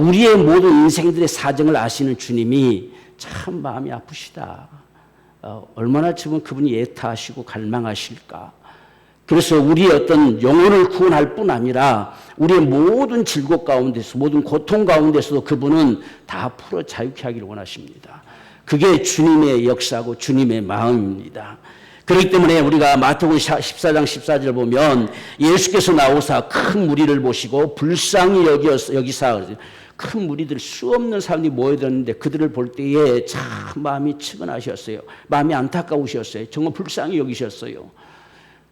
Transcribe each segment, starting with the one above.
우리의 모든 인생들의 사정을 아시는 주님이 참 마음이 아프시다. 얼마나 지금 그분이 애타하시고 갈망하실까. 그래서 우리의 어떤 영혼을 구원할 뿐 아니라 우리의 모든 질곡 가운데서 모든 고통 가운데서도 그분은 다 풀어 자유케 하기를 원하십니다. 그게 주님의 역사고 주님의 마음입니다. 그렇기 때문에 우리가 마태복음 14장 14절을 보면 예수께서 나오사 큰 무리를 보시고 불쌍히 여기사 큰 무리들 수 없는 사람들이 모여들었는데 그들을 볼 때에 참 마음이 측은하셨어요. 마음이 안타까우셨어요. 정말 불쌍히 여기셨어요.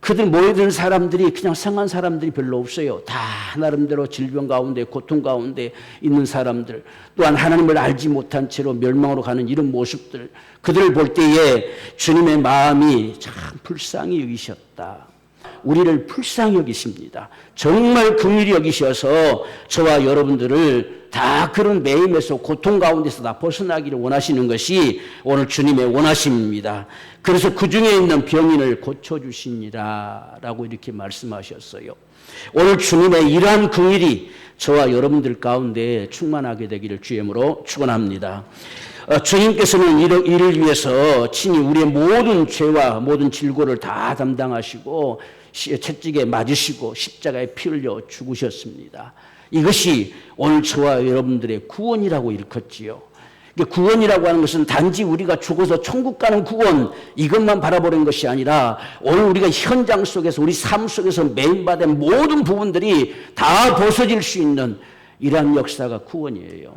그들 모여드는 사람들이 그냥 성한 사람들이 별로 없어요. 다 나름대로 질병 가운데 고통 가운데 있는 사람들, 또한 하나님을 알지 못한 채로 멸망으로 가는 이런 모습들, 그들을 볼 때에 주님의 마음이 참 불쌍히 여기셨다. 우리를 불쌍히 여기십니다. 정말 긍휼히 여기셔서 저와 여러분들을 다 그런 매임에서 고통 가운데서 다 벗어나기를 원하시는 것이 오늘 주님의 원하심입니다. 그래서 그 중에 있는 병인을 고쳐주시니라 라고 이렇게 말씀하셨어요. 오늘 주님의 이러한 긍휼이 저와 여러분들 가운데 충만하게 되기를 주임으로 축원합니다. 주님께서는 이를 위해서 친히 우리의 모든 죄와 모든 질고를 다 담당하시고 채찍에 맞으시고 십자가에 피 흘려 죽으셨습니다. 이것이 오늘 저와 여러분들의 구원이라고 일컫지요. 구원이라고 하는 것은 단지 우리가 죽어서 천국 가는 구원 이것만 바라보는 것이 아니라 오늘 우리가 현장 속에서 우리 삶 속에서 매임받은 모든 부분들이 다 벗어질 수 있는 이러한 역사가 구원이에요.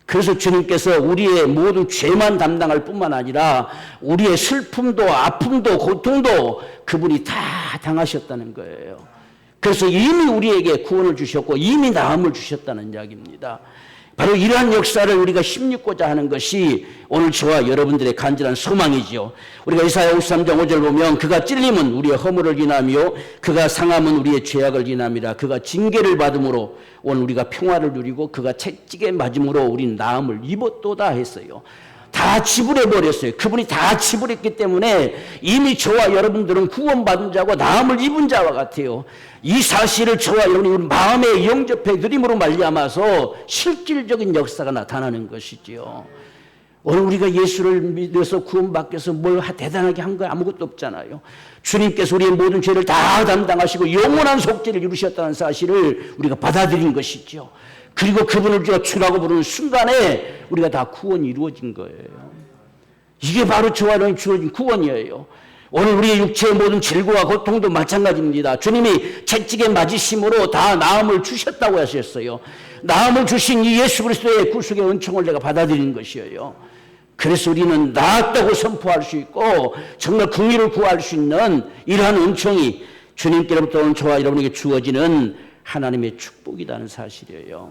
그래서 주님께서 우리의 모든 죄만 담당할 뿐만 아니라 우리의 슬픔도 아픔도 고통도 그분이 다 당하셨다는 거예요. 그래서 이미 우리에게 구원을 주셨고 이미 나음을 주셨다는 이야기입니다. 바로 이러한 역사를 우리가 힘입고자 하는 것이 오늘 저와 여러분들의 간절한 소망이지요. 우리가 이사야 53장 5절 보면 그가 찔림은 우리의 허물을 인하며 그가 상함은 우리의 죄악을 인함이라. 그가 징계를 받음으로 오늘 우리가 평화를 누리고 그가 채찍에 맞음으로 우리는 나음을 입었도다 했어요. 다 지불해버렸어요. 그분이 다 지불했기 때문에 이미 저와 여러분들은 구원받은 자고 나음을 입은 자와 같아요. 이 사실을 저와 여러분이 마음에 영접해 드림으로 말미암아서 실질적인 역사가 나타나는 것이지요. 오늘 우리가 예수를 믿어서 구원받기 위해서 뭘 대단하게 한 거 아무것도 없잖아요. 주님께서 우리의 모든 죄를 다 담당하시고 영원한 속죄를 이루셨다는 사실을 우리가 받아들인 것이죠. 그리고 그분을 우리가 주라고 부르는 순간에 우리가 다 구원이 이루어진 거예요. 이게 바로 저와 여러분이 주어진 구원이에요. 오늘 우리의 육체의 모든 질고와 고통도 마찬가지입니다. 주님이 채찍에 맞으심으로 다 나음을 주셨다고 하셨어요. 나음을 주신 이 예수 그리스도의 구속의 은총을 내가 받아들이는 것이에요. 그래서 우리는 나았다고 선포할 수 있고 정말 긍휼을 구할 수 있는 이러한 은총이 주님께로부터 오는 저와 여러분에게 주어지는 하나님의 축복이라는 사실이에요.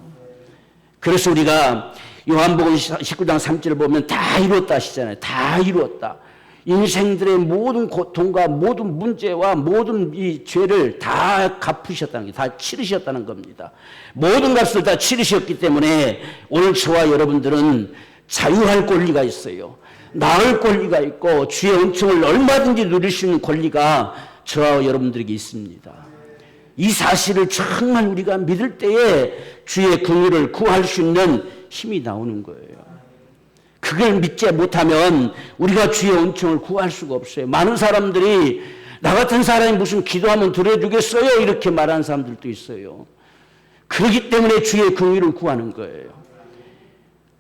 그래서 우리가 요한복음 19장 3절을 보면 다 이루었다 하시잖아요. 다 이루었다. 인생들의 모든 고통과 모든 문제와 모든 이 죄를 다 갚으셨다는 게, 다 치르셨다는 겁니다. 모든 값을 다 치르셨기 때문에 오늘 저와 여러분들은 자유할 권리가 있어요. 나을 권리가 있고 주의 은총을 얼마든지 누릴 수 있는 권리가 저와 여러분들에게 있습니다. 이 사실을 정말 우리가 믿을 때에 주의 긍휼을 구할 수 있는 힘이 나오는 거예요. 그걸 믿지 못하면 우리가 주의 은총을 구할 수가 없어요. 많은 사람들이 나 같은 사람이 무슨 기도하면 들어주겠어요? 이렇게 말하는 사람들도 있어요. 그렇기 때문에 주의 긍휼을 구하는 거예요.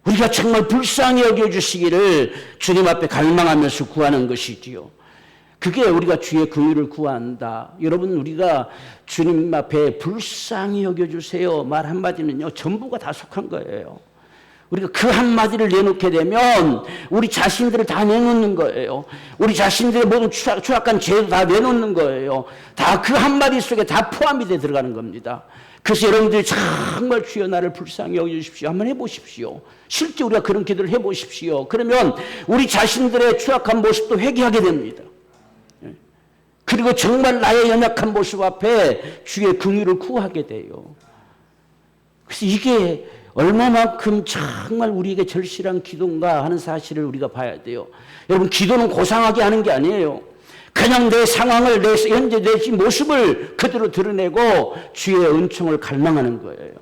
우리가 정말 불쌍히 여겨주시기를 주님 앞에 갈망하면서 구하는 것이지요. 그게 우리가 주의 긍휼을 구한다. 여러분, 우리가 주님 앞에 불쌍히 여겨주세요 말 한마디면요 전부가 다 속한 거예요. 우리가 그 한마디를 내놓게 되면 우리 자신들을 다 내놓는 거예요. 우리 자신들의 모든 추악한 죄도 다 내놓는 거예요. 다 그 한마디 속에 다 포함이 돼 들어가는 겁니다. 그래서 여러분들이 정말 주여 나를 불쌍히 여겨주십시오 한번 해보십시오. 실제 우리가 그런 기도를 해보십시오. 그러면 우리 자신들의 추악한 모습도 회개하게 됩니다. 그리고 정말 나의 연약한 모습 앞에 주의 긍휼을 구하게 돼요. 그래서 이게 얼마만큼 정말 우리에게 절실한 기도인가 하는 사실을 우리가 봐야 돼요. 여러분, 기도는 고상하게 하는 게 아니에요. 그냥 내 상황을, 내 현재 내 모습을 그대로 드러내고 주의 은총을 갈망하는 거예요.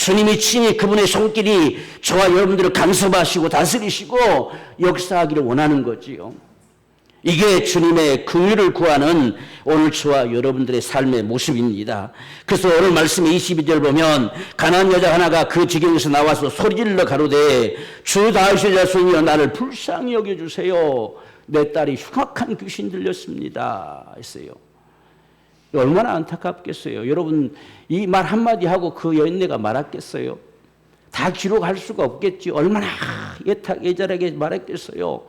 주님이 친히 그분의 손길이 저와 여러분들을 간섭하시고 다스리시고 역사하기를 원하는 거지요. 이게 주님의 긍휼을 구하는 오늘 저와 여러분들의 삶의 모습입니다. 그래서 오늘 말씀의 22절 보면 가난한 여자 하나가 그 지경에서 나와서 소리질러 가로되 주 다윗의 자손이여 나를 불쌍히 여겨주세요. 내 딸이 흉악한 귀신 들렸습니다 했어요. 얼마나 안타깝겠어요. 여러분 이 말 한마디 하고 그 여인네가 말았겠어요? 다 기록할 수가 없겠지. 얼마나 애절하게 말했겠어요.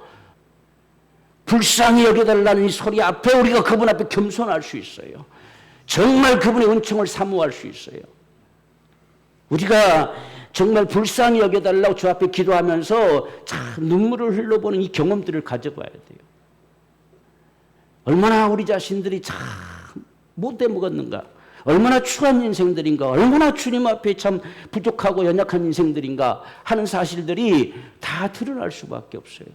불쌍히 여겨달라는 이 소리 앞에 우리가 그분 앞에 겸손할 수 있어요. 정말 그분의 은총을 사모할 수 있어요. 우리가 정말 불쌍히 여겨달라고 주 앞에 기도하면서 참 눈물을 흘려보는 이 경험들을 가져봐야 돼요. 얼마나 우리 자신들이 참 못돼 먹었는가, 얼마나 추한 인생들인가, 얼마나 주님 앞에 참 부족하고 연약한 인생들인가 하는 사실들이 다 드러날 수밖에 없어요.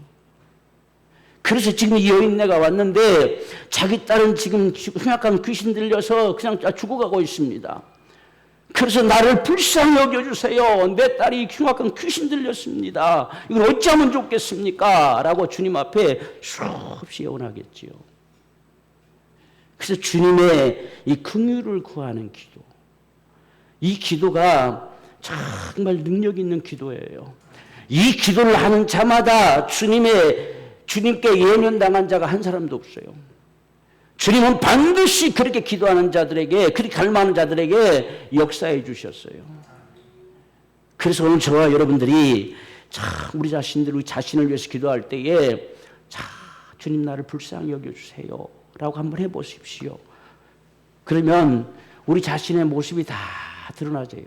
그래서 지금 이 여인네가 왔는데 자기 딸은 지금 흉악한 귀신 들려서 그냥 죽어가고 있습니다. 그래서 나를 불쌍히 여겨주세요. 내 딸이 흉악한 귀신 들렸습니다. 이걸 어찌하면 좋겠습니까? 라고 주님 앞에 수없이 애원하겠지요. 그래서 주님의 이 긍휼을 구하는 기도, 이 기도가 정말 능력 있는 기도예요. 이 기도를 하는 자마다 주님께 예면당한 자가 한 사람도 없어요. 주님은 반드시 그렇게 기도하는 자들에게, 그렇게 갈망하는 자들에게 역사해 주셨어요. 그래서 오늘 저와 여러분들이 참 우리 자신을 위해서 기도할 때에 주님 나를 불쌍히 여겨주세요 라고 한번 해보십시오. 그러면 우리 자신의 모습이 다 드러나져요.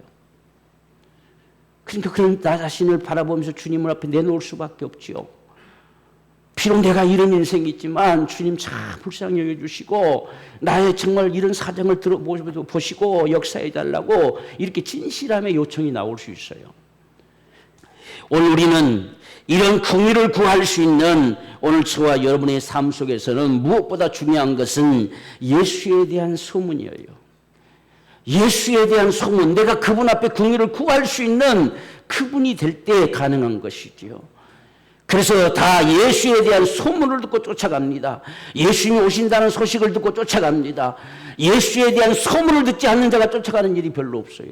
그러니까 그런 나 자신을 바라보면서 주님을 앞에 내놓을 수밖에 없지요. 비록 내가 이런 인생이 있지만 주님 참 불쌍히 여겨주시고 나의 정말 이런 사정을 보시고 역사해 달라고 이렇게 진실함의 요청이 나올 수 있어요. 오늘 우리는 이런 긍휼을 구할 수 있는 오늘 저와 여러분의 삶 속에서는 무엇보다 중요한 것은 예수에 대한 소문이에요. 예수에 대한 소문, 내가 그분 앞에 긍휼을 구할 수 있는 그분이 될 때 가능한 것이지요. 그래서 다 예수에 대한 소문을 듣고 쫓아갑니다. 예수님이 오신다는 소식을 듣고 쫓아갑니다. 예수에 대한 소문을 듣지 않는 자가 쫓아가는 일이 별로 없어요.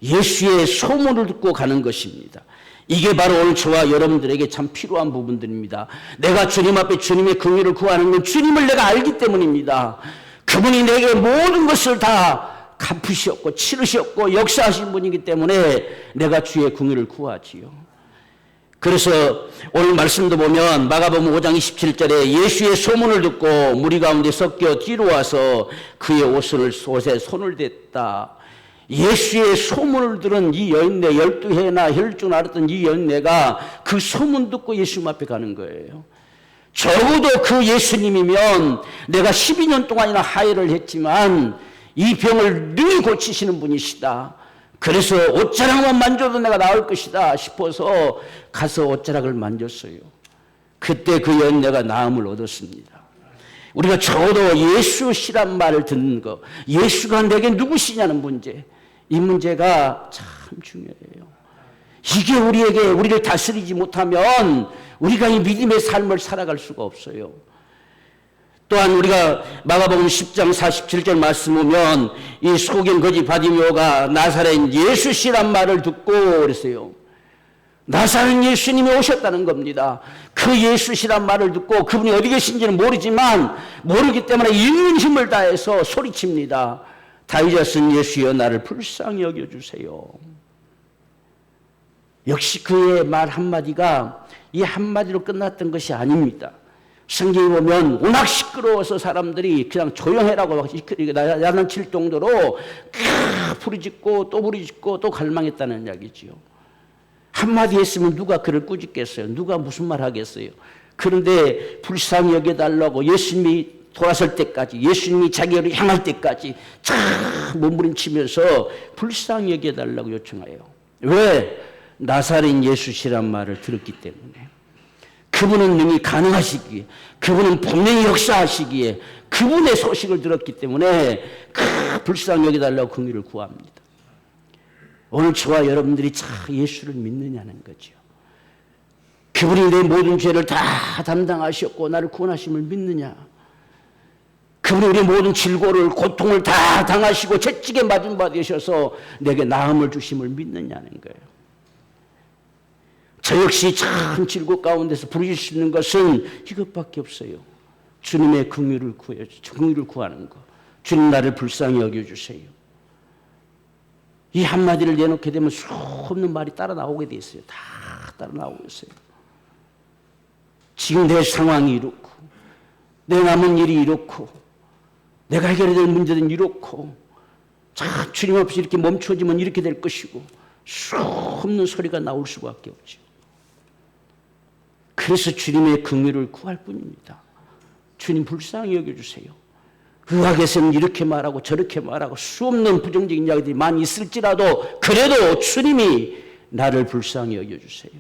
예수의 소문을 듣고 가는 것입니다. 이게 바로 오늘 저와 여러분들에게 참 필요한 부분들입니다. 내가 주님 앞에 주님의 긍휼을 구하는 건 주님을 내가 알기 때문입니다. 그분이 내게 모든 것을 다 갚으셨고 치르셨고 역사하신 분이기 때문에 내가 주의 긍휼을 구하지요. 그래서 오늘 말씀도 보면 마가복음 5장 27절에 예수의 소문을 듣고 무리 가운데 섞여 뒤로 와서 그의 옷에 손을 댔다. 예수의 소문을 들은 이 여인네, 12해나 혈증 앓았던 이 여인네가 그 소문 듣고 예수님 앞에 가는 거예요. 적어도 그 예수님이면 내가 12년 동안이나 하혈을 했지만 이 병을 능히 고치시는 분이시다. 그래서 옷자락만 만져도 내가 나을 것이다 싶어서 가서 옷자락을 만졌어요. 그때 그 여인네가 나음을 얻었습니다. 우리가 적어도 예수시란 말을 듣는 것, 예수가 내게 누구시냐는 문제, 이 문제가 참 중요해요. 이게 우리를 다스리지 못하면 우리가 이 믿음의 삶을 살아갈 수가 없어요. 또한 우리가 마가복음 10장 47절 말씀 보면 이 속인 거지 바디메오가 나사렛 예수시란 말을 듣고 그랬어요. 나사렛 예수님이 오셨다는 겁니다. 그 예수시란 말을 듣고 그분이 어디 계신지는 모르지만 모르기 때문에 있는 힘을 다해서 소리칩니다. 다윗의 신 예수여 나를 불쌍히 여겨주세요. 역시 그의 말 한마디가 이 한마디로 끝났던 것이 아닙니다. 성경에 보면 워낙 시끄러워서 사람들이 그냥 조용해라고 야단칠 정도로 부르짖고 또 부르짖고 또 갈망했다는 이야기지요. 한마디 했으면 누가 그를 꾸짖겠어요? 누가 무슨 말 하겠어요? 그런데 불쌍히 여겨달라고 예수님이 돌아설 때까지, 예수님이 자기를 향할 때까지 참 몸부림치면서 불쌍히 여겨달라고 요청해요. 왜? 나사렛 예수시란 말을 들었기 때문에. 그분은 능히 가능하시기에, 그분은 분명히 역사하시기에 그분의 소식을 들었기 때문에 불쌍히 여겨달라고 긍휼을 구합니다. 오늘 저와 여러분들이 예수를 믿느냐는 거죠. 그분이 내 모든 죄를 다 담당하셨고 나를 구원하심을 믿느냐. 그분이 우리 모든 질고를 고통을 다 당하시고 채찍에 맞은 바 되셔서 내게 나음을 주심을 믿느냐는 거예요. 저 역시 참 질고 가운데서 부르실 수 있는 것은 이것밖에 없어요. 주님의 긍휼을 구하는 것. 주님 나를 불쌍히 여겨주세요. 이 한마디를 내놓게 되면 수없는 말이 따라 나오게 돼 있어요. 다 따라 나오고 있어요. 지금 내 상황이 이렇고 내 남은 일이 이렇고 내가 해결해야 될 문제는 이렇고 참 주님 없이 이렇게 멈춰지면 이렇게 될 것이고 수없는 소리가 나올 수밖에 없죠. 그래서 주님의 긍휼을 구할 뿐입니다. 주님 불쌍히 여겨주세요. 의학에서는 이렇게 말하고 저렇게 말하고 수없는 부정적인 이야기들이 많이 있을지라도 그래도 주님이 나를 불쌍히 여겨주세요.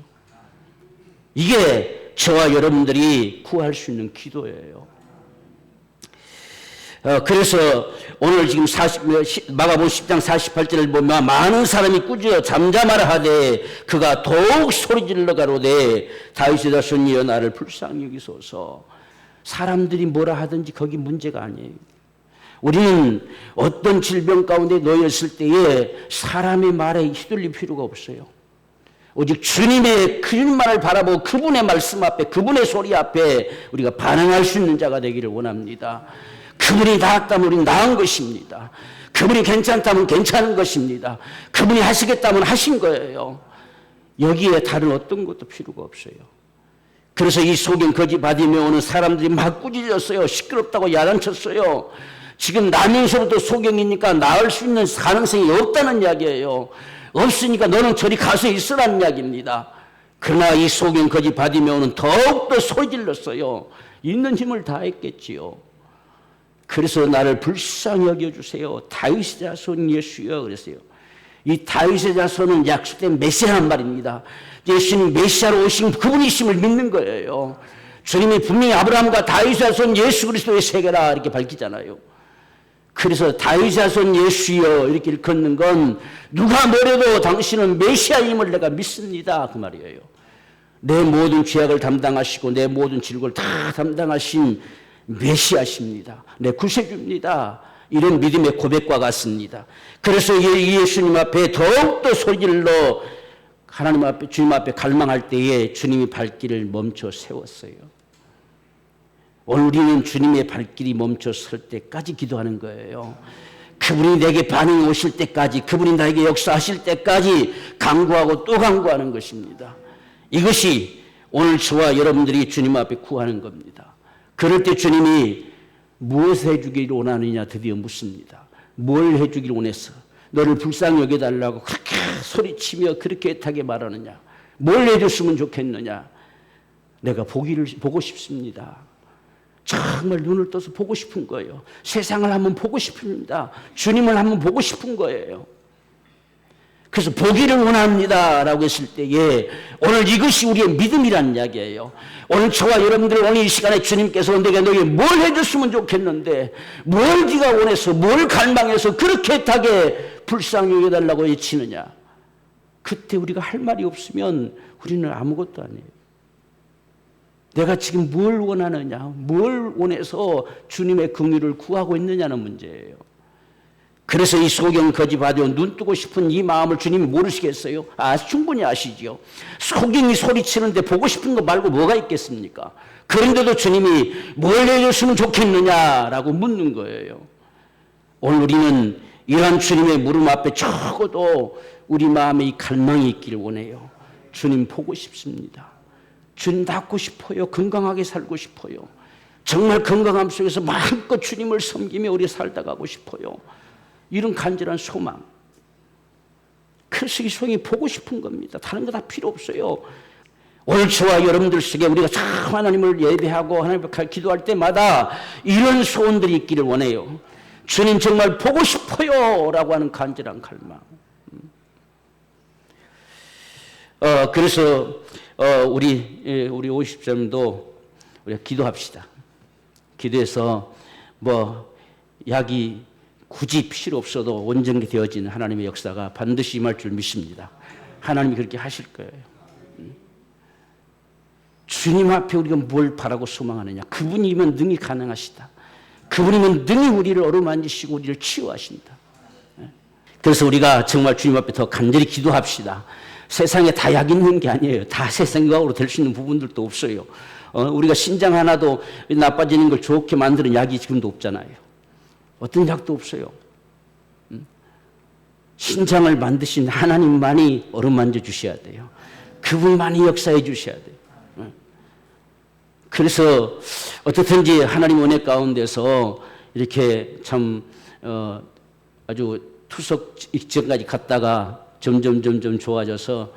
이게 저와 여러분들이 구할 수 있는 기도예요. 그래서 오늘 지금 마가복음 10장 48절을 보면 많은 사람이 꾸짖어 잠잠하라 하되 그가 더욱 소리질러 가로되 다윗의 자손이여 나를 불쌍히 여기소서. 사람들이 뭐라 하든지 거기 문제가 아니에요. 우리는 어떤 질병 가운데 놓였을 때에 사람의 말에 휘둘릴 필요가 없어요. 오직 주님의 그분만을 바라보고 그분의 말씀 앞에 그분의 소리 앞에 우리가 반응할 수 있는 자가 되기를 원합니다. 그분이 나았다면 우리는 나은 것입니다. 그분이 괜찮다면 괜찮은 것입니다. 그분이 하시겠다면 하신 거예요. 여기에 다른 어떤 것도 필요가 없어요. 그래서 이 소경 거짓 받으며 오는 사람들이 막 꾸짖었어요. 시끄럽다고 야단쳤어요. 지금 나면서도 소경이니까 나을 수 있는 가능성이 없다는 이야기예요. 없으니까 너는 저리 가서 있으라는 이야기입니다. 그러나 이 소경 거짓 받으며 오는 더욱더 소리 질렀어요. 있는 힘을 다했겠지요. 그래서 나를 불쌍히 여겨주세요. 다윗의 자손 예수여 그랬어요. 이 다윗의 자손은 약속된 메시아란 말입니다. 예수님 메시아로 오신 그분이심을 믿는 거예요. 주님이 분명히 아브라함과 다윗의 자손 예수 그리스도의 세계라 이렇게 밝히잖아요. 그래서 다윗의 자손 예수여 이렇게 일컫는 건 누가 뭐래도 당신은 메시아임을 내가 믿습니다 그 말이에요. 내 모든 죄악을 담당하시고 내 모든 질고를 다 담당하신 메시아십니다. 내 구세주입니다. 이런 믿음의 고백과 같습니다. 그래서 예수님 앞에 더욱더 소리질러 하나님 앞에 주님 앞에 갈망할 때에 주님이 발길을 멈춰 세웠어요. 오늘 우리는 주님의 발길이 멈춰 설 때까지 기도하는 거예요. 그분이 내게 반응이 오실 때까지 그분이 나에게 역사하실 때까지 간구하고 또 간구하는 것입니다. 이것이 오늘 저와 여러분들이 주님 앞에 구하는 겁니다. 그럴 때 주님이 무엇을 해주기를 원하느냐 드디어 묻습니다. 뭘 해주기를 원해서 너를 불쌍히 여겨달라고 그렇게 소리치며 그렇게 애타게 말하느냐. 뭘 해줬으면 좋겠느냐. 내가 보고 싶습니다. 정말 눈을 떠서 보고 싶은 거예요. 세상을 한번 보고 싶습니다. 주님을 한번 보고 싶은 거예요. 그래서 보기를 원합니다 라고 했을 때에 오늘 이것이 우리의 믿음이라는 이야기예요. 오늘 저와 여러분들 오늘 이 시간에 주님께서 내게 너에게 뭘 해줬으면 좋겠는데 뭘 네가 원해서 뭘 갈망해서 그렇게 애타게 불쌍히 여겨달라고 외치느냐. 그때 우리가 할 말이 없으면 우리는 아무것도 아니에요. 내가 지금 뭘 원하느냐, 뭘 원해서 주님의 긍휼을 구하고 있느냐는 문제예요. 그래서 이 소경 거짓 받아 눈 뜨고 싶은 이 마음을 주님이 모르시겠어요? 충분히 아시죠. 소경이 소리치는데 보고 싶은 거 말고 뭐가 있겠습니까? 그런데도 주님이 뭘 해줬으면 좋겠느냐라고 묻는 거예요. 오늘 우리는 이러한 주님의 물음 앞에 적어도 우리 마음에 이 갈망이 있기를 원해요. 주님 보고 싶습니다. 주님 닮고 싶어요. 건강하게 살고 싶어요. 정말 건강함 속에서 마음껏 주님을 섬기며 우리 살다 가고 싶어요. 이런 간절한 소망. 그래서 이 소경이 보고 싶은 겁니다. 다른 거 다 필요 없어요. 오늘 저와 여러분들 속에 우리가 참 하나님을 예배하고 하나님 앞에 기도할 때마다 이런 소원들이 있기를 원해요. 주님 정말 보고 싶어요 라고 하는 간절한 갈망. 그래서 우리 50점도 우리가 기도합시다. 기도해서 약이 굳이 필요 없어도 온전히 되어지는 하나님의 역사가 반드시 임할 줄 믿습니다. 하나님이 그렇게 하실 거예요. 주님 앞에 우리가 뭘 바라고 소망하느냐. 그분이면 능히 가능하시다. 그분이면 능히 우리를 어루만지시고 우리를 치유하신다. 그래서 우리가 정말 주님 앞에 더 간절히 기도합시다. 세상에 다 약 있는 게 아니에요. 다 세상 의학으로 될 수 있는 부분들도 없어요. 우리가 신장 하나도 나빠지는 걸 좋게 만드는 약이 지금도 없잖아요. 어떤 약도 없어요. 신장을 만드신 하나님만이 어루만져 주셔야 돼요. 그분만이 역사해 주셔야 돼요. 그래서 어떻든지 하나님 은혜 가운데서 이렇게 참 아주 투석 직전까지 갔다가 점점 좋아져서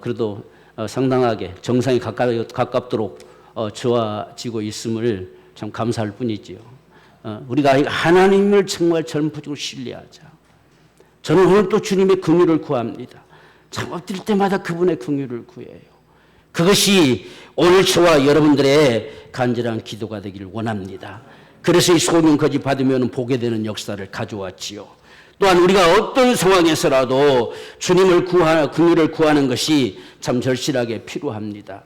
그래도 상당하게 정상에 가깝도록 좋아지고 있음을 참 감사할 뿐이지요. 우리가 하나님을 정말 전부적으로 신뢰하자. 저는 오늘 또 주님의 긍휼을 구합니다. 참 엎드릴 때마다 그분의 긍휼을 구해요. 그것이 오늘 저와 여러분들의 간절한 기도가 되기를 원합니다. 그래서 이 소명까지 받으면 보게 되는 역사를 가져왔지요. 또한 우리가 어떤 상황에서라도 주님을 긍휼을 구하는 것이 참 절실하게 필요합니다.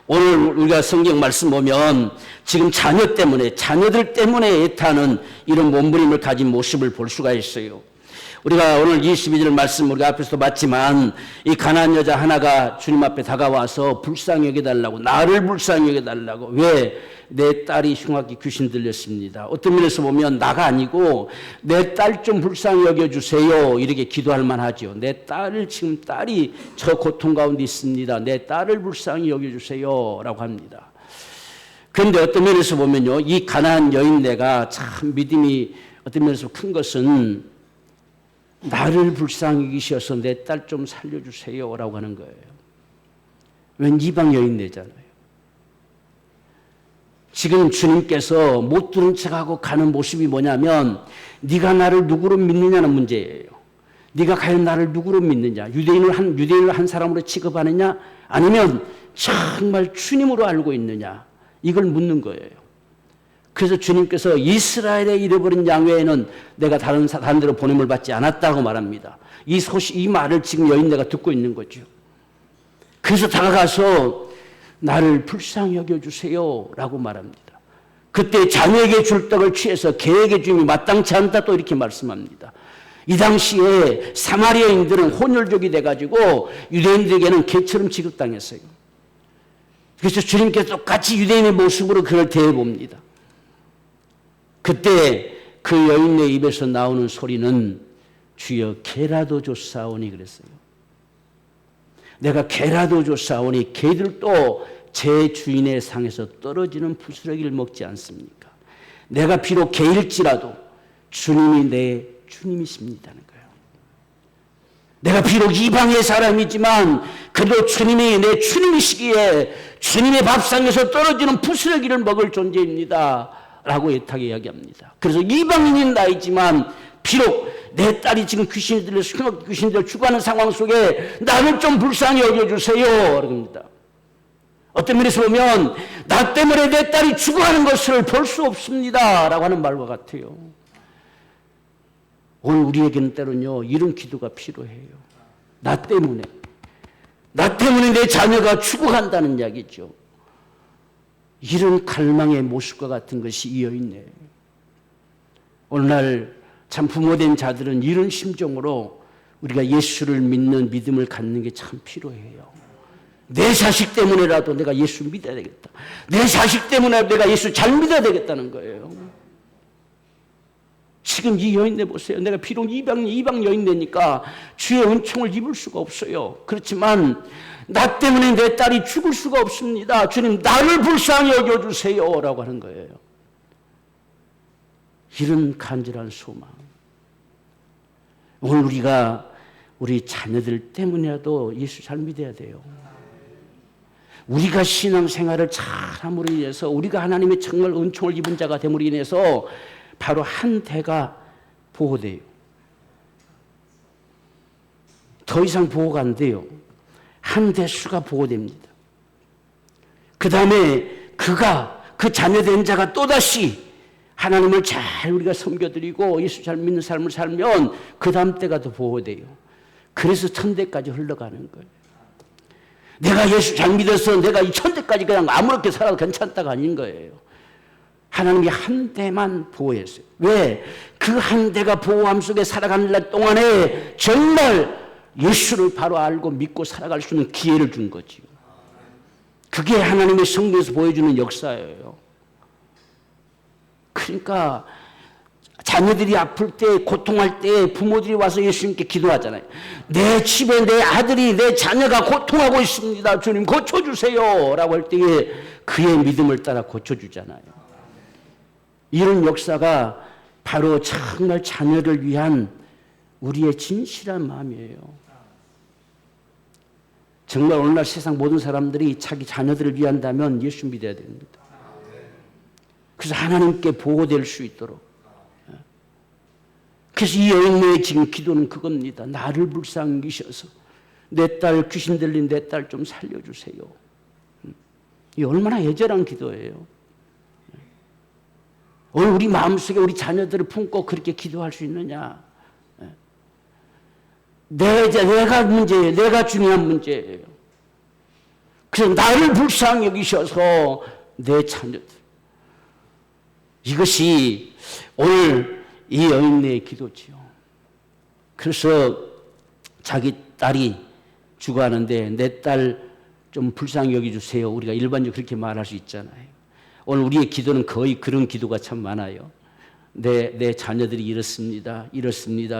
오늘 우리가 성경 말씀 보면 지금 자녀들 때문에 애타는 이런 몸부림을 가진 모습을 볼 수가 있어요. 우리가 오늘 22절 말씀 우리가 앞에서도 봤지만 이 가난한 여자 하나가 주님 앞에 다가와서 불쌍히 여겨달라고, 나를 불쌍히 여겨달라고. 왜? 내 딸이 흉악히 귀신 들렸습니다. 어떤 면에서 보면 나가 아니고 내 딸 좀 불쌍히 여겨주세요 이렇게 기도할 만하죠. 내 딸을 지금 딸이 저 고통 가운데 있습니다. 내 딸을 불쌍히 여겨주세요 라고 합니다. 그런데 어떤 면에서 보면요, 이 가난한 여인네가 참 믿음이 어떤 면에서 큰 것은 나를 불쌍히 여기셔서 내 딸 좀 살려주세요 라고 하는 거예요. 웬 이방 여인네잖아요. 지금 주님께서 못 들은 척하고 가는 모습이 뭐냐면 네가 나를 누구로 믿느냐는 문제예요. 네가 과연 나를 누구로 믿느냐, 유대인을 한 사람으로 취급하느냐, 아니면 정말 주님으로 알고 있느냐, 이걸 묻는 거예요. 그래서 주님께서 이스라엘에 잃어버린 양 외에는 내가 다른 데로 보냄을 받지 않았다고 말합니다. 이 말을 지금 여인네가 듣고 있는 거죠. 그래서 다가가서 나를 불쌍히 여겨주세요 라고 말합니다. 그때 자녀에게 줄 떡을 취해서 개에게 주임이 마땅치 않다 또 이렇게 말씀합니다. 이 당시에 사마리아인들은 혼혈족이 돼가지고 유대인들에게는 개처럼 취급당했어요. 그래서 주님께서 똑같이 유대인의 모습으로 그걸 대해봅니다. 그때 그 여인의 입에서 나오는 소리는 주여 개라도 줬사오니 그랬어요. 내가 개라도 줬사오니 개들도 제 주인의 상에서 떨어지는 부스러기를 먹지 않습니까? 내가 비록 개일지라도 주님이 내 주님이십니다는 거예요. 내가 비록 이방의 사람이지만 그래도 주님이 내 주님이시기에 주님의 밥상에서 떨어지는 부스러기를 먹을 존재입니다 라고 애타게 이야기합니다. 그래서 이방인인 나이지만 비록 내 딸이 지금 귀신이 들려서 흉악한 귀신이 들려 죽어가는 상황 속에 나를 좀 불쌍히 여겨주세요 그럽니다. 어떤 면에서 보면 나 때문에 내 딸이 죽어가는 것을 볼 수 없습니다 라고 하는 말과 같아요. 오늘 우리에게는 때로는요 이런 기도가 필요해요. 나 때문에 내 자녀가 죽어간다는 이야기죠. 이런 갈망의 모습과 같은 것이 이어있네. 오늘날 참 부모된 자들은 이런 심정으로 우리가 예수를 믿는 믿음을 갖는 게 참 필요해요. 내 자식 때문에라도 내가 예수 믿어야 되겠다. 내 자식 때문에 내가 예수 잘 믿어야 되겠다는 거예요. 지금 이 여인네 보세요. 내가 비록 이방 여인네니까 주의 은총을 입을 수가 없어요. 그렇지만 나 때문에 내 딸이 죽을 수가 없습니다. 주님 나를 불쌍히 여겨주세요 라고 하는 거예요. 이런 간절한 소망. 오늘 우리가 우리 자녀들 때문이라도 예수 잘 믿어야 돼요. 우리가 신앙생활을 잘함으로 인해서 우리가 하나님의 정말 은총을 입은 자가 됨으로 인해서 바로 한 대가 보호돼요. 더 이상 보호가 안 돼요. 한 대수가 보호됩니다. 그 다음에 그 자녀된 자가 또다시 하나님을 잘 우리가 섬겨드리고 예수 잘 믿는 삶을 살면 그 다음 때가 더 보호돼요. 그래서 천대까지 흘러가는 거예요. 내가 예수 잘 믿어서 내가 이 천대까지 그냥 아무렇게 살아도 괜찮다가 아닌 거예요. 하나님이 한 대만 보호했어요. 왜? 그 한 대가 보호함 속에 살아가는 날 동안에 정말 예수를 바로 알고 믿고 살아갈 수 있는 기회를 준 거지요. 그게 하나님의 성경에서 보여주는 역사예요. 그러니까 자녀들이 아플 때, 고통할 때 부모들이 와서 예수님께 기도하잖아요. 내 집에 내 아들이, 내 자녀가 고통하고 있습니다. 주님 고쳐주세요. 라고 할 때에 그의 믿음을 따라 고쳐주잖아요. 이런 역사가 바로 정말 자녀를 위한 우리의 진실한 마음이에요. 정말 오늘날 세상 모든 사람들이 자기 자녀들을 위한다면 예수 믿어야 됩니다. 그래서 하나님께 보호될 수 있도록. 그래서 이 여인의 지금 기도는 그겁니다. 나를 불쌍히 여기셔서 내 딸 귀신 들린 내 딸 좀 살려주세요. 이 얼마나 애절한 기도예요. 오늘 우리 마음속에 우리 자녀들을 품고 그렇게 기도할 수 있느냐. 내가 문제예요. 내가 중요한 문제예요. 그래서 나를 불쌍히 여기셔서 내 자녀들. 이것이 오늘 이 여인의 기도지요. 그래서 자기 딸이 죽어가는데 내 딸 좀 불쌍히 여기주세요. 우리가 일반적으로 그렇게 말할 수 있잖아요. 오늘 우리의 기도는 거의 그런 기도가 참 많아요. 내 자녀들이 이렇습니다.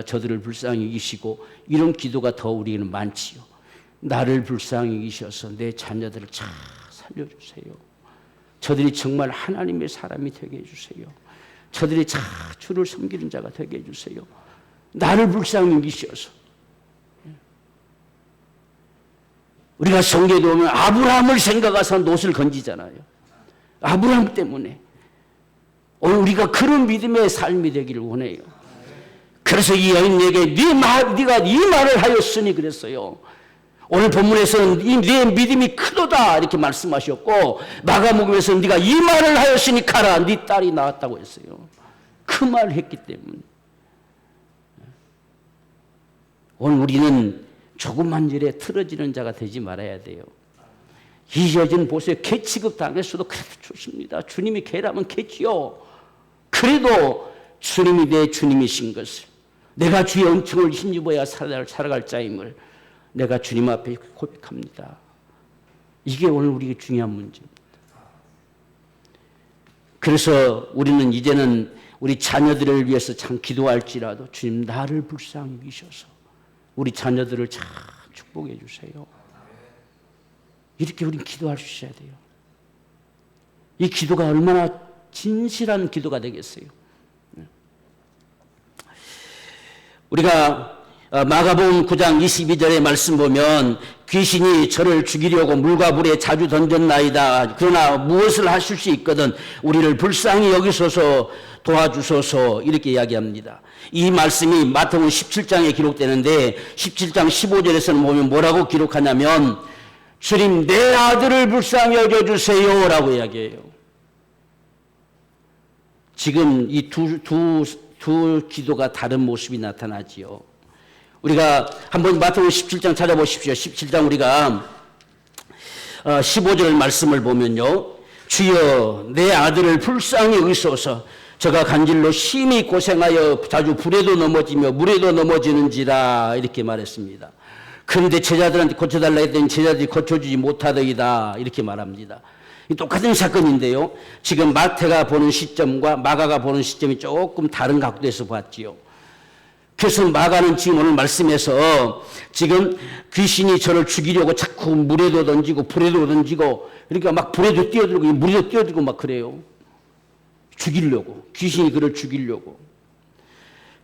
저들을 불쌍히 여기시고 이런 기도가 더 우리는 많지요. 나를 불쌍히 여기셔서 내 자녀들을 잘 살려주세요. 저들이 정말 하나님의 사람이 되게 해주세요. 저들이 잘 주를 섬기는 자가 되게 해주세요. 나를 불쌍히 여기셔서. 우리가 성경에 보면 아브라함을 생각해서 놋을 건지잖아요. 아브라함 때문에. 오늘 우리가 그런 믿음의 삶이 되기를 원해요. 그래서 이 여인에게 네가 이 말을 하였으니 그랬어요. 오늘 본문에서는 네 믿음이 크도다 이렇게 말씀하셨고 마가복음에서는 네가 이 말을 하였으니 가라 네 딸이 나왔다고 했어요. 그 말을 했기 때문에. 오늘 우리는 조그만 일에 틀어지는 자가 되지 말아야 돼요. 이 여자는 보세요. 개 취급 당했어도 그래도 좋습니다. 주님이 개라면 개지요. 그래도 주님이 내 주님이신 것을 내가 주의 은총을 힘입어야 살아갈 자임을 내가 주님 앞에 고백합니다. 이게 오늘 우리에게 중요한 문제입니다. 그래서 우리는 이제는 우리 자녀들을 위해서 참 기도할지라도 주님 나를 불쌍히 여기셔서 우리 자녀들을 잘 축복해 주세요. 이렇게 우리는 기도할 수 있어야 돼요. 이 기도가 얼마나 진실한 기도가 되겠어요. 우리가 마가복음 9장 22절의 말씀 보면 귀신이 저를 죽이려고 물과 불에 자주 던졌나이다. 그러나 무엇을 하실 수 있거든 우리를 불쌍히 여기소서 도와주소서 이렇게 이야기합니다. 이 말씀이 마태복음 17장에 기록되는데 17장 15절에서는 보면 뭐라고 기록하냐면 주님 내 아들을 불쌍히 여겨주세요 라고 이야기해요. 지금 이 두 기도가 다른 모습이 나타나지요. 우리가 한번 마태복음 17장 찾아보십시오. 17장 우리가 15절 말씀을 보면요. 주여 내 아들을 불쌍히 여기소서 저가 간질로 심히 고생하여 자주 불에도 넘어지며 물에도 넘어지는지라 이렇게 말했습니다. 그런데 제자들한테 고쳐달라 했더니 제자들이 고쳐주지 못하더이다 이렇게 말합니다. 똑같은 사건인데요. 지금 마태가 보는 시점과 마가가 보는 시점이 조금 다른 각도에서 봤지요. 그래서 마가는 지금 오늘 말씀에서 지금 귀신이 저를 죽이려고 자꾸 물에도 던지고 불에도 던지고 그러니까 막 불에도 뛰어들고 물에도 뛰어들고 막 그래요. 죽이려고. 귀신이 그를 죽이려고.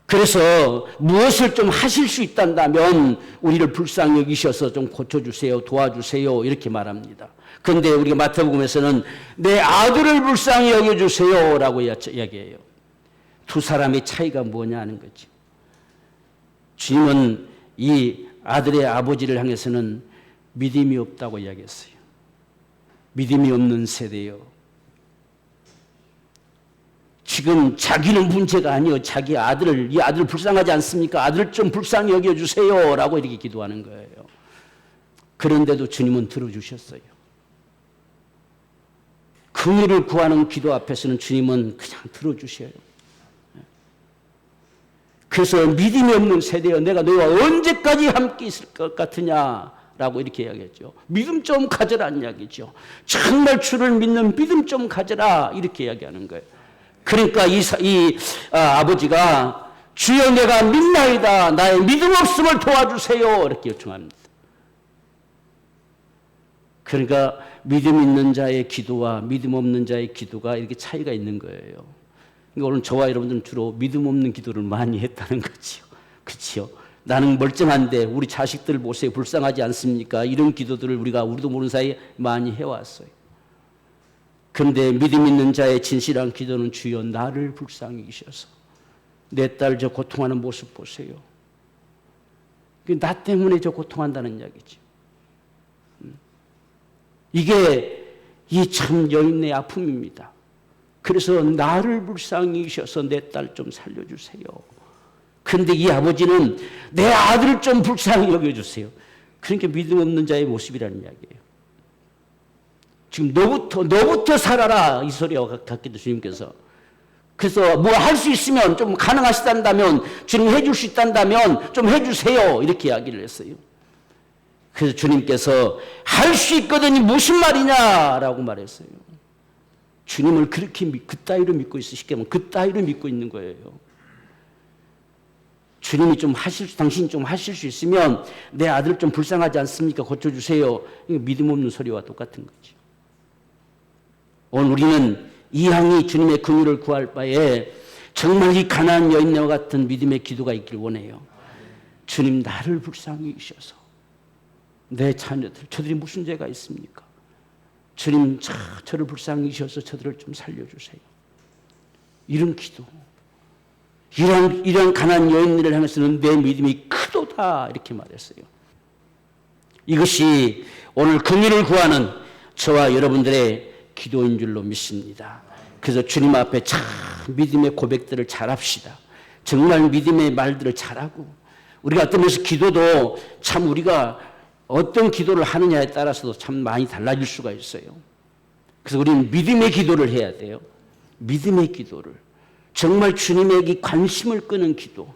그래서 무엇을 좀 하실 수 있다면 우리를 불쌍히 여기셔서 좀 고쳐주세요. 도와주세요. 이렇게 말합니다. 그런데 우리가 마태복음에서는 내 아들을 불쌍히 여겨주세요. 라고 이야기해요. 두 사람의 차이가 뭐냐 하는 거지. 주님은 이 아들의 아버지를 향해서는 믿음이 없다고 이야기했어요. 믿음이 없는 세대요. 지금 자기는 문제가 아니요. 자기 아들을, 이 아들 불쌍하지 않습니까? 아들 좀 불쌍히 여겨주세요. 라고 이렇게 기도하는 거예요. 그런데도 주님은 들어주셨어요. 긍휼을 구하는 기도 앞에서는 주님은 그냥 들어주셔요. 그래서 믿음이 없는 세대여 내가 너희와 언제까지 함께 있을 것 같으냐 라고 이렇게 이야기했죠. 믿음 좀 가져라는 이야기죠. 정말 주를 믿는 믿음 좀 가져라 이렇게 이야기하는 거예요. 그러니까 아버지가 주여 내가 믿나이다 나의 믿음 없음을 도와주세요 이렇게 요청합니다. 그러니까 믿음 있는 자의 기도와 믿음 없는 자의 기도가 이렇게 차이가 있는 거예요. 그러니까 오늘 저와 여러분들은 주로 믿음 없는 기도를 많이 했다는 거지요. 그렇죠? 나는 멀쩡한데 우리 자식들 보세요. 불쌍하지 않습니까? 이런 기도들을 우리도 모르는 사이에 많이 해왔어요. 그런데 믿음 있는 자의 진실한 기도는 주여 나를 불쌍히 여기셔서 내 딸 저 고통하는 모습 보세요. 나 때문에 저 고통한다는 이야기죠. 이게 이 참 여인의 아픔입니다. 그래서 나를 불쌍히 여기셔서 내 딸 좀 살려주세요. 그런데 이 아버지는 내 아들을 좀 불쌍히 여겨주세요. 그러니까 믿음 없는 자의 모습이라는 이야기예요. 지금 너부터 살아라 이 소리와 같기도 주님께서. 그래서 뭐 할 수 있으면 좀 가능하시단다면 주님 해줄 수 있단다면 좀 해주세요 이렇게 이야기를 했어요. 그래서 주님께서 할 수 있거든요 무슨 말이냐라고 말했어요. 주님을 그렇게 그따위로 믿고 있어. 쉽게 말하면 그따위로 믿고 있는 거예요. 주님이 당신이 좀 하실 수 있으면 내 아들 좀 불쌍하지 않습니까? 고쳐주세요. 이거 믿음 없는 소리와 똑같은 거죠. 오늘 우리는 이 향이 주님의 긍휼을 구할 바에 정말 이 가난한 여인과 같은 믿음의 기도가 있길 원해요. 주님 나를 불쌍히 여기셔서 내 자녀들 저들이 무슨 죄가 있습니까? 주님 저를 불쌍히 여기셔서 저들을 좀 살려주세요. 이런 기도. 이런 가난한 여인들을 향해서는 내 믿음이 크도다 이렇게 말했어요. 이것이 오늘 긍휼을 구하는 저와 여러분들의 기도인 줄로 믿습니다. 그래서 주님 앞에 참 믿음의 고백들을 잘합시다. 정말 믿음의 말들을 잘하고 우리가 어떤 면에서 기도도 참 우리가 어떤 기도를 하느냐에 따라서도 참 많이 달라질 수가 있어요. 그래서 우리는 믿음의 기도를 해야 돼요. 믿음의 기도를. 정말 주님에게 관심을 끄는 기도.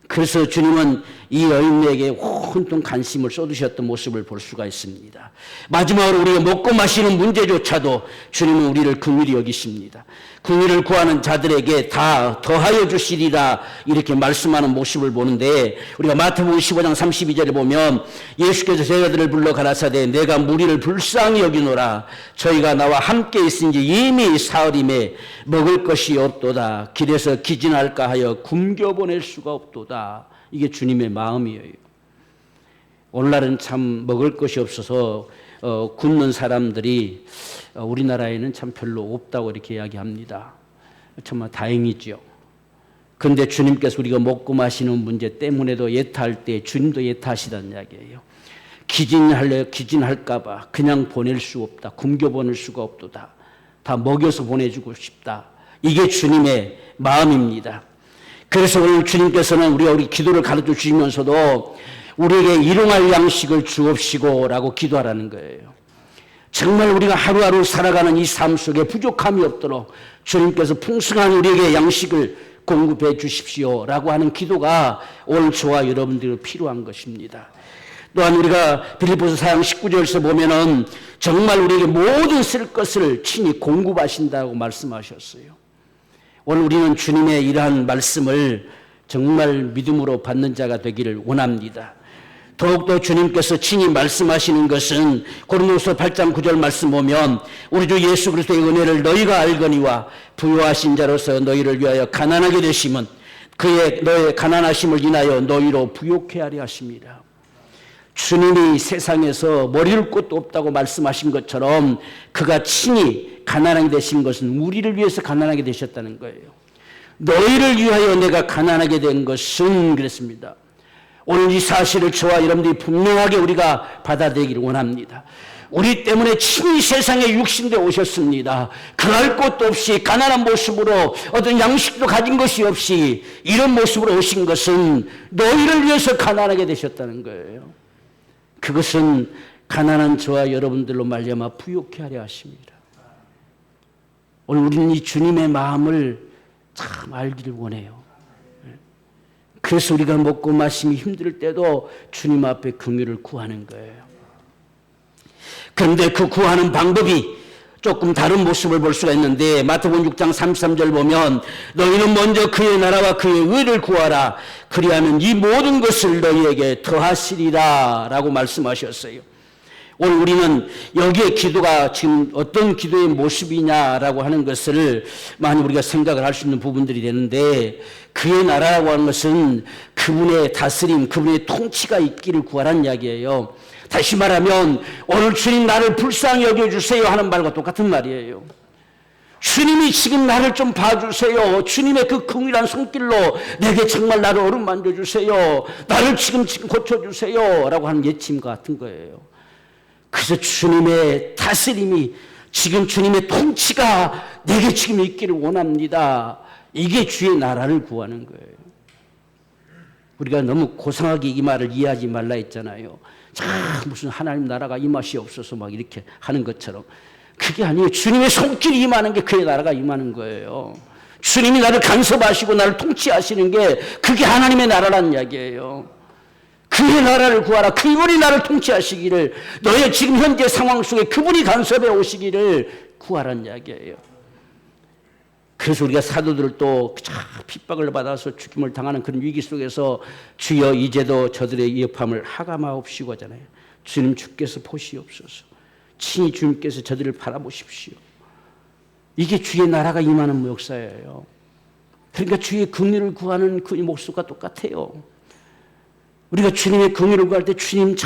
그래서 주님은 이 여인에게 온통 관심을 쏟으셨던 모습을 볼 수가 있습니다. 마지막으로 우리가 먹고 마시는 문제조차도 주님은 우리를 긍휼히 여기십니다. 긍휼을 구하는 자들에게 다 더하여 주시리라 이렇게 말씀하는 모습을 보는데 우리가 마태복음 15장 32절에 보면 예수께서 제자들을 불러 가라사대 내가 무리를 불쌍히 여기노라 저희가 나와 함께 있은지 이미 사흘임에 먹을 것이 없도다 길에서 기진할까 하여 굶겨보낼 수가 없도다. 이게 주님의 마음이에요. 오늘날은 참 먹을 것이 없어서 굶는 사람들이 우리나라에는 참 별로 없다고 이렇게 이야기합니다. 정말 다행이죠. 그런데 주님께서 우리가 먹고 마시는 문제 때문에도 예타할 때 주님도 예타하시다는 이야기예요. 기진할까 봐 그냥 보낼 수 없다. 굶겨보낼 수가 없도다. 다 먹여서 보내주고 싶다. 이게 주님의 마음입니다. 그래서 오늘 주님께서는 우리 기도를 가르쳐 주시면서도 우리에게 일용할 양식을 주옵시고 라고 기도하라는 거예요. 정말 우리가 하루하루 살아가는 이 삶 속에 부족함이 없도록 주님께서 풍성한 우리에게 양식을 공급해 주십시오 라고 하는 기도가 오늘 저와 여러분들이 필요한 것입니다. 또한 우리가 빌립보서 4장 19절에서 보면은 정말 우리에게 모든 쓸 것을 친히 공급하신다고 말씀하셨어요. 오늘 우리는 주님의 이러한 말씀을 정말 믿음으로 받는 자가 되기를 원합니다. 더욱더 주님께서 친히 말씀하시는 것은 고린도서 8장 9절 말씀 보면 우리 주 예수 그리스도의 은혜를 너희가 알거니와 부요하신 자로서 너희를 위하여 가난하게 되심은 너의 가난하심을 인하여 너희로 부요케 하려 하십니다. 주님이 세상에서 머리를 곳도 없다고 말씀하신 것처럼 그가 친히 가난하게 되신 것은 우리를 위해서 가난하게 되셨다는 거예요. 너희를 위하여 내가 가난하게 된 것은 그랬습니다. 오늘 이 사실을 저와 여러분들이 분명하게 우리가 받아들이기를 원합니다. 우리 때문에 친히 세상에 육신되어 오셨습니다. 그럴 것도 없이 가난한 모습으로 어떤 양식도 가진 것이 없이 이런 모습으로 오신 것은 너희를 위해서 가난하게 되셨다는 거예요. 그것은 가난한 저와 여러분들로 말미암아 부욕해 하려 하십니다. 오늘 우리는 이 주님의 마음을 참 알기를 원해요. 그래서 우리가 먹고 마심이 힘들 때도 주님 앞에 긍휼을 구하는 거예요. 그런데 그 구하는 방법이 조금 다른 모습을 볼 수가 있는데 마태복음 6장 33절 보면 너희는 먼저 그의 나라와 그의 의를 구하라. 그리하면 이 모든 것을 너희에게 더하시리라 라고 말씀하셨어요. 오늘 우리는 여기에 기도가 지금 어떤 기도의 모습이냐라고 하는 것을 많이 우리가 생각을 할 수 있는 부분들이 되는데 그의 나라라고 하는 것은 그분의 다스림, 그분의 통치가 있기를 구하라는 이야기예요. 다시 말하면 오늘 주님 나를 불쌍히 여겨주세요 하는 말과 똑같은 말이에요. 주님이 지금 나를 좀 봐주세요. 주님의 그 긍휼한 손길로 내게 정말 나를 어루만져 주세요. 나를 지금 고쳐주세요 라고 하는 예침과 같은 거예요. 그래서 주님의 다스림이 지금 주님의 통치가 내게 지금 있기를 원합니다. 이게 주의 나라를 구하는 거예요. 우리가 너무 고상하게 이 말을 이해하지 말라 했잖아요. 무슨 하나님 나라가 임하시 없어서 막 이렇게 하는 것처럼 그게 아니에요. 주님의 손길이 임하는 게 그의 나라가 임하는 거예요. 주님이 나를 간섭하시고 나를 통치하시는 게 그게 하나님의 나라라는 이야기예요. 그의 나라를 구하라. 그분이 나를 통치하시기를 너의 지금 현재 상황 속에 그분이 간섭해 오시기를 구하라는 이야기예요. 그래서 우리가 사도들을 또 핍박을 받아서 죽임을 당하는 그런 위기 속에서 주여 이제도 저들의 위협함을 하감하옵시고 하잖아요. 주님 주께서 보시옵소서. 친히 주님께서 저들을 바라보십시오. 이게 주의 나라가 임하는 역사예요. 그러니까 주의 긍휼을 구하는 그 모습과 똑같아요. 우리가 주님의 긍휼을 구할 때 주님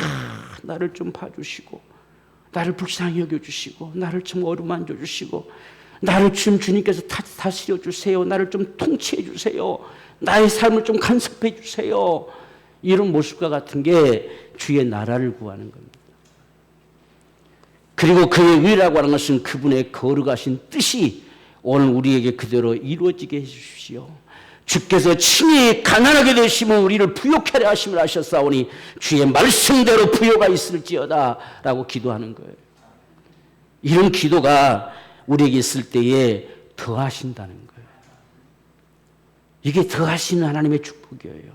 나를 좀 봐주시고 나를 불쌍히 여겨주시고 나를 좀 어루만져 주시고 나를 주님께서 다스려 주세요. 나를 좀 통치해 주세요. 나의 삶을 좀 간섭해 주세요. 이런 모습과 같은 게 주의 나라를 구하는 겁니다. 그리고 그의 의라고 하는 것은 그분의 거룩하신 뜻이 오늘 우리에게 그대로 이루어지게 해주십시오. 주께서 친히 가난하게 되시면 우리를 부욕하려 하심을 하셨사오니 주의 말씀대로 부요가 있을지어다 라고 기도하는 거예요. 이런 기도가 우리에게 있을 때에 더하신다는 거예요. 이게 더하시는 하나님의 축복이에요.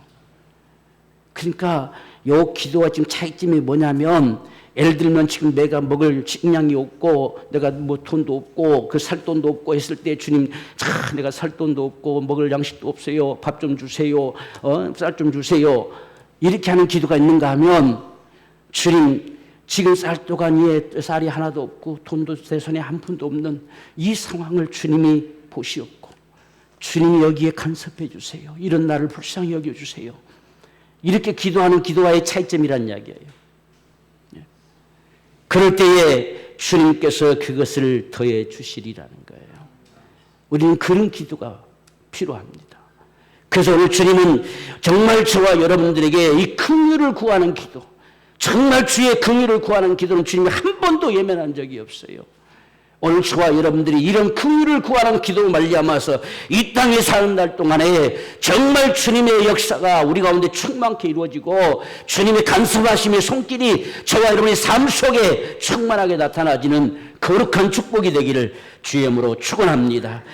그러니까 이 기도와 지금 차이점이 뭐냐면 예를 들면 지금 내가 먹을 식량이 없고 내가 뭐 돈도 없고 그 살 돈도 없고 했을 때 주님 내가 살 돈도 없고 먹을 양식도 없어요. 밥 좀 주세요. 쌀 좀 주세요. 이렇게 하는 기도가 있는가 하면 주님 지금 쌀도간 위에 쌀이 하나도 없고 돈도 내 손에 한 푼도 없는 이 상황을 주님이 보시옵고 주님이 여기에 간섭해 주세요. 이런 나를 불쌍히 여겨주세요. 이렇게 기도하는 기도와의 차이점이란 이야기예요. 그럴 때에 주님께서 그것을 더해 주시리라는 거예요. 우리는 그런 기도가 필요합니다. 그래서 오늘 주님은 정말 저와 여러분들에게 이 긍휼을 구하는 기도, 정말 주의 긍휼을 구하는 기도는 주님이 한 번도 예면한 적이 없어요. 오늘 저와 여러분들이 이런 긍휼을 구하는 기도로 말미암아서 이 땅에 사는 날 동안에 정말 주님의 역사가 우리 가운데 충만케 이루어지고 주님의 간섭하심의 손길이 저와 여러분의 삶 속에 충만하게 나타나지는 거룩한 축복이 되기를 주의 이름으로 축원합니다.